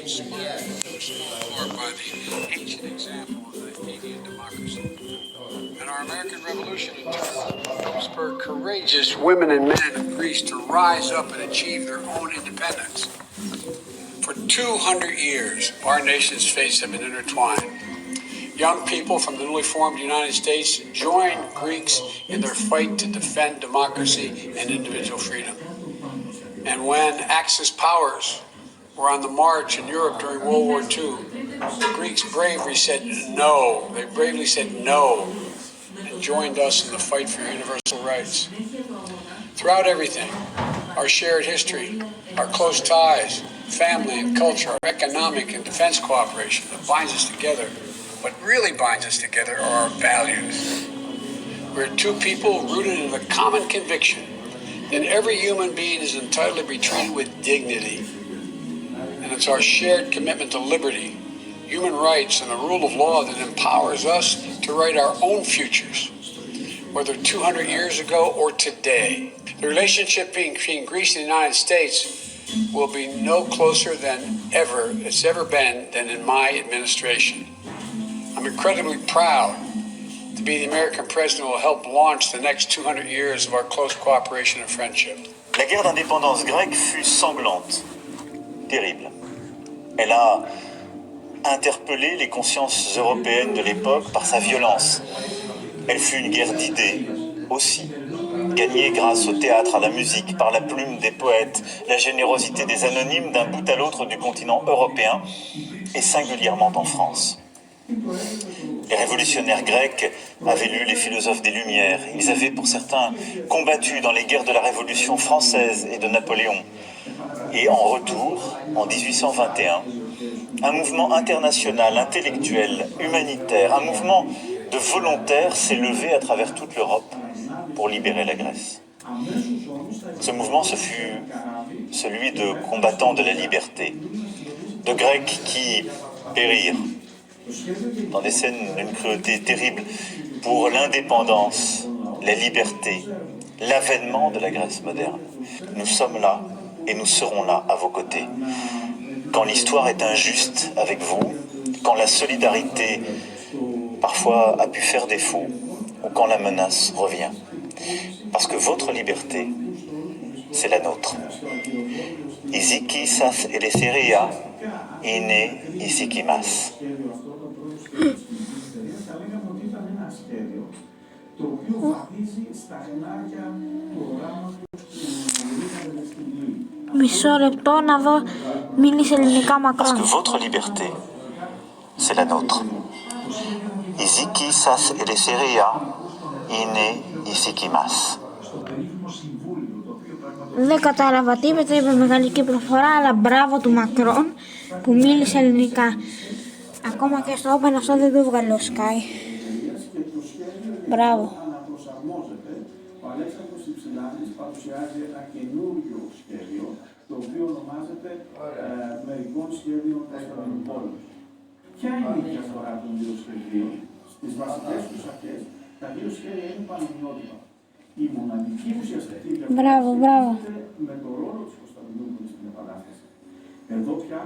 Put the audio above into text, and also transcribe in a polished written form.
inspired in no small part by the ancient example of the Athenian democracy. And our American Revolution, in turn, helped spur courageous women and men of Greece to rise up and achieve their own independence. For 200 years, our nation's fates have been intertwined. Young people from the newly formed United States joined Greeks in their fight to defend democracy and individual freedom. And when Axis powers were on the march in Europe during World War II, the Greeks bravely said no. They bravely said no and joined us in the fight for universal rights. Throughout everything, our shared history, our close ties, family and culture, our economic and defense cooperation that binds us together, what really binds us together are our values. We're two people rooted in the common conviction that every human being is entitled to be treated with dignity. And it's our shared commitment to liberty, human rights, and the rule of law that empowers us to write our own futures, whether 200 years ago or today. The relationship between Greece and the United States will be no closer than it's ever been than in my administration. I'm incredibly proud to be the American president who will help launch the next 200 years of our close cooperation and friendship. La guerre d'indépendance grecque fut sanglante, terrible. Elle a interpellé les consciences européennes de l'époque par sa violence. Elle fut une guerre d'idées aussi, gagnée grâce au théâtre, à la musique, par la plume des poètes, la générosité des anonymes d'un bout à l'autre du continent européen et singulièrement en France. Les révolutionnaires grecs avaient lu les philosophes des Lumières. Ils avaient, pour certains, combattu dans les guerres de la Révolution française et de Napoléon. Et en retour, en 1821, un mouvement international, intellectuel, humanitaire, un mouvement de volontaires s'est levé à travers toute l'Europe pour libérer la Grèce. Ce mouvement, ce fut celui de combattants de la liberté, de Grecs qui périrent dans des scènes d'une cruauté terrible pour l'indépendance, la liberté, l'avènement de la Grèce moderne. Nous sommes là et nous serons là à vos côtés. Quand l'histoire est injuste avec vous, quand la solidarité parfois a pu faire défaut, ou quand la menace revient. Parce que votre liberté, c'est la nôtre. Isiki sas Ελευθεριά είναι ησυχήμας. Μισό λεπτό να δω, μίλησε ελληνικά Μακρόν. Parce que votre liberté, c'est la nôtre. Isiki sas Ελευθεριά είναι ησυχήμας. Δεν κατάλαβα τι είπε, το είπε με γαλλική προφορά, αλλά μπράβο του Μακρόν που μίλησε ελληνικά. Ακόμα και στο Open αυτό δεν το βγάλε ο Sky. Μπράβο. Ο Αλέξανδρος Υψηλάνης παρουσιάζει ένα καινούργιο σχέδιο, το οποίο ονομάζεται μερικών σχέδιων Κωνσταντινούπολης. Ποια είναι η διαφορά των δύο σχεδίων? Στις βασικές τους αρχές, τα δύο σχέδια είναι πανομοιότυπα. Η μοναδική ουσιαστική διαφορά με το ρόλο της Κωνσταντινούπολης στην Επανάσταση. Εδώ πια